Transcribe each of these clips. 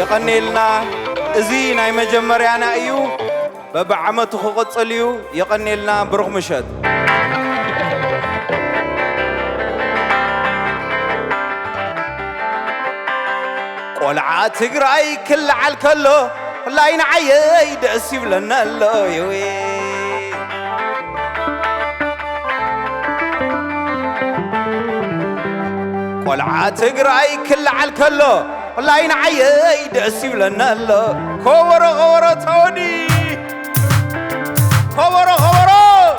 يقني لنا زينا مجمريانا ايو ببعمته خقصليو يقني لنا برغ مشد قلعة تقرأي كل عالكلو لا ينعي دأسي لنا الله يوي قلعة تقرأي كل عالكلو لا ينعي دأسي لنا الله كورو غورو توني كورو غورو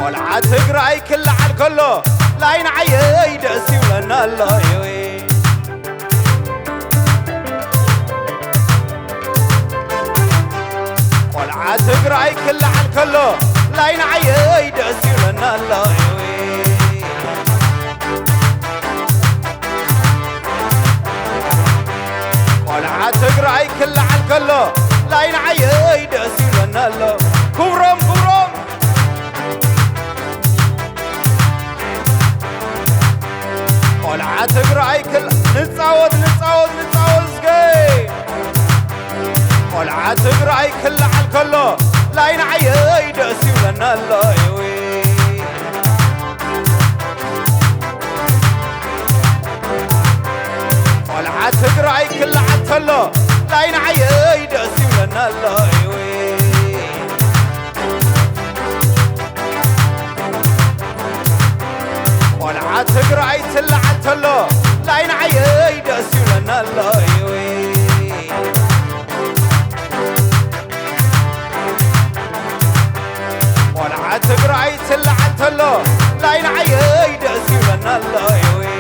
قلعة تقرأي كل عالكلو لا ينعي دأسي لنا الله يوي قلعة تقرأي كل عالكلو لا ينعي دأسي لنا الله يوي قلعة تقرأي كل عالكلو لا ينعي دأسي لنا الله كورم كورم قلعة تقرأي كل نتعود سكي قلعة تقرأي كل عالكلو لا ينعي دأسي لنا الله يوي قلعة تقرأي كل عالكلو لا ينعي دأسي لنا الله يوي قلعة تقرأي كل عالكلو لا ينعي دأسي لنا الله يوي قلعة تقرأي كل عالكلو لا ينعي دأسي لنا الله يوي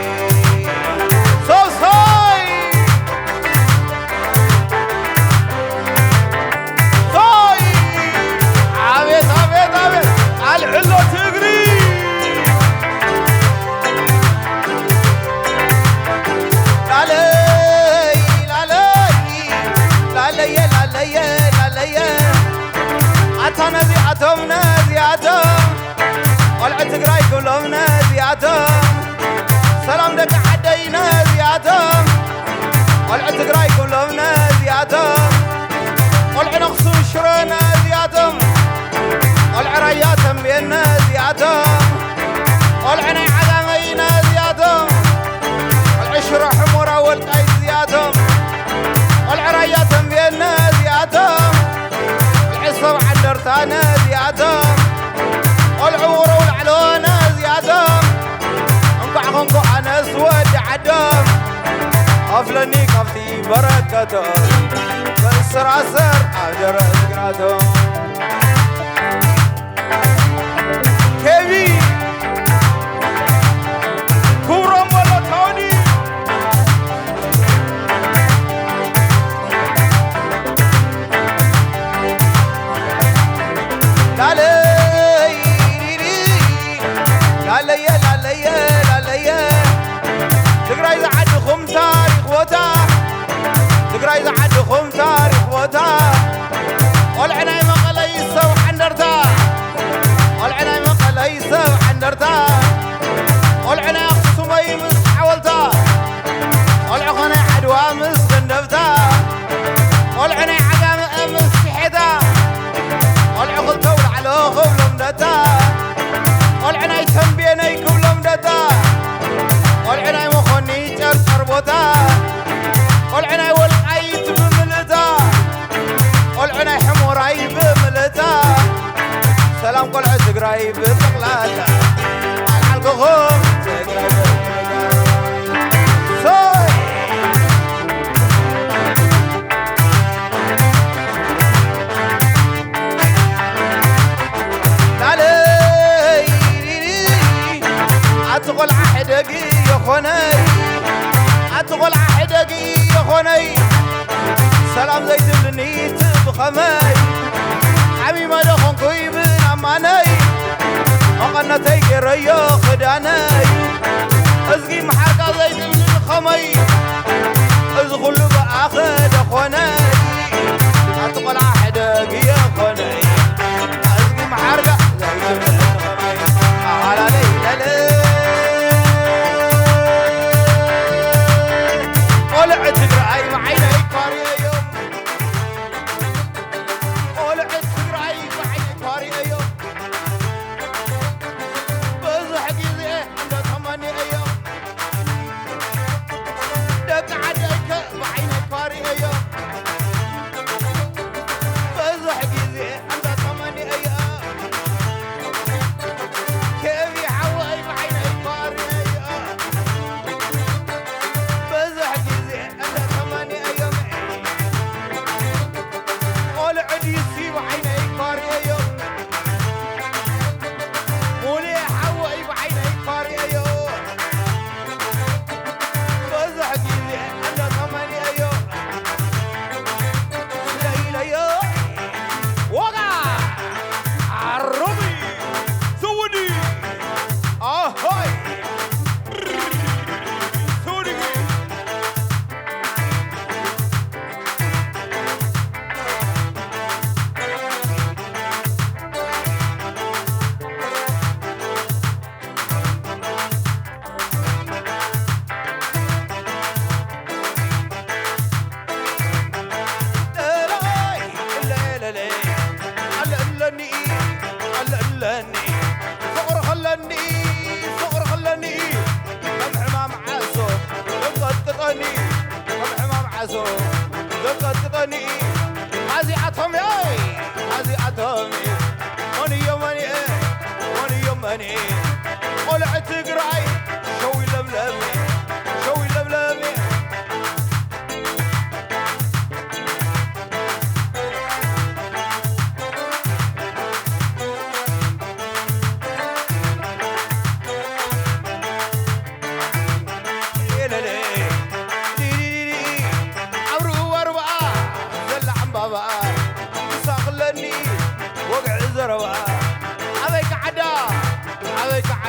العلو تقري لا لي لا لي لا لي لا لي لا لي عطانا زياتهم نازياتهم قلعة تقرأي كلهم نازياتهم سلام لك حدي نازياتهم قلعة تقرأي كلهم نازياتهم قلعة نقصوا الشرى نازياتهم والعرياتهم بينا زيادهم والعني عدمينا زيادهم والعشرة حمورة والقايد زيادهم والعرياتهم بينا زيادهم والعصب عندرتانا زيادهم والعورة والعلونة زيادهم انقع أنا اسود عدهم أفلني كفتي بركتهم بالسراسر أجر ذكراتهم كيفي كورم ولا توني لا لي لا لي لا لي لا لي تقرأ إذا عندكم تاريخ وتا تقرأ إذا عندكم تاريخ وتا والعناية مقلة يسوى حندرتا والعناية مقلة يسوى حندرتا والعناية خصومي مسح حولتا والعقناية عدوى مسخندفتا والعناية عقام مسحيتا والعقل تول على خبل مدتا والعناية تنبيني كبل مدتا والعناية مخوني جرسر بوتا والعناية والقايت بملتا والعناية حموراي بملتا سلام قلعة تقراي بثقلاتا العالقهم تقراي بملتا سوي لالي أتقل عحدقي يا خوني أتقل عحدقي يا خوني سلام زيت بنيت بخمي حبيب دخون كوي بن أماني وقنتي قريو خداني أزقي محرقة زيت بن الخمي أزغل بأخد أخوني أتقل عحدقي يا خوني أزقي محرقة زيت بن الخمي على ليلة قلعة تقرأ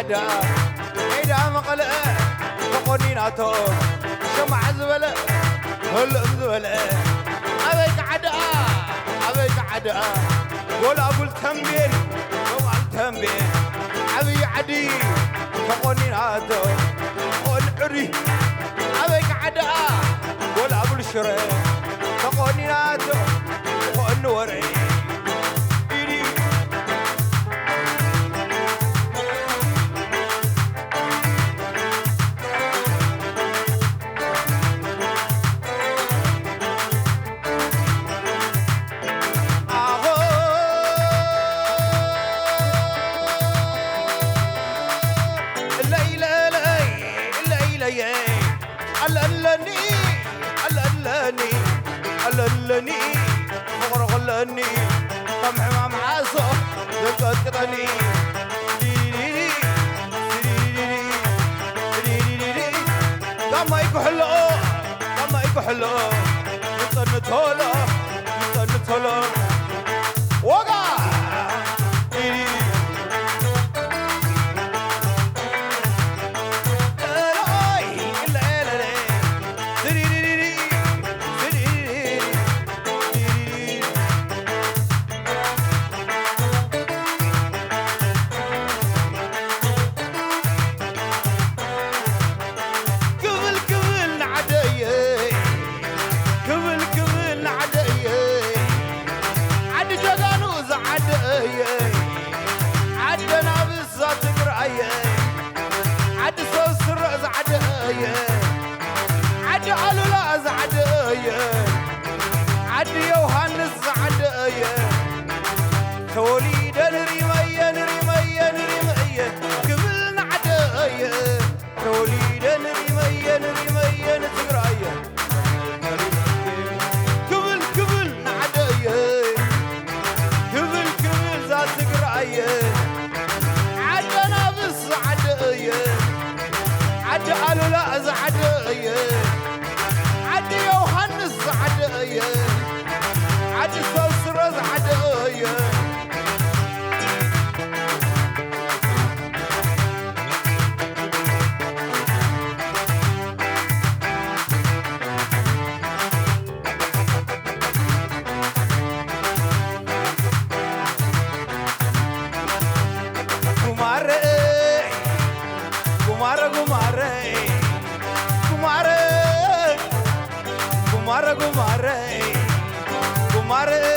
عدا عدا مقلة تقنيناتو شمع زبلة هل زبلة أبيك عدا أبيك عدا قول أقول تنبين قول تنبين أبي عدي تقنيناتو قول عري أبيك عدا قول أقول شري تقنيناتو قول نوري لني مغرق لني طمع ما معاصو دقت قطني كما يكحلو كما يكحلو يطنتولو يطنتولو وقع عد علولا زعدايا عد يوهانس زعدايا توليد ريميا ريميا ريميا قبل نعدايا توليد ريميا ريميا تقرايا قبل قبل نعدايا قبل قبل ذات تقرايا عدنا بس عدايا عد علولا زعدايا عد يوهانس زعدايا عد سوسر زعدايا Kumare Kumare Kumare Kumare Kumare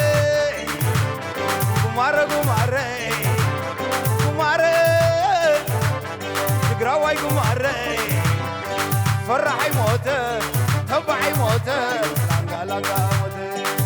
تقراوي Kumare فرحي موته تبعي موته لانقا لانقا موته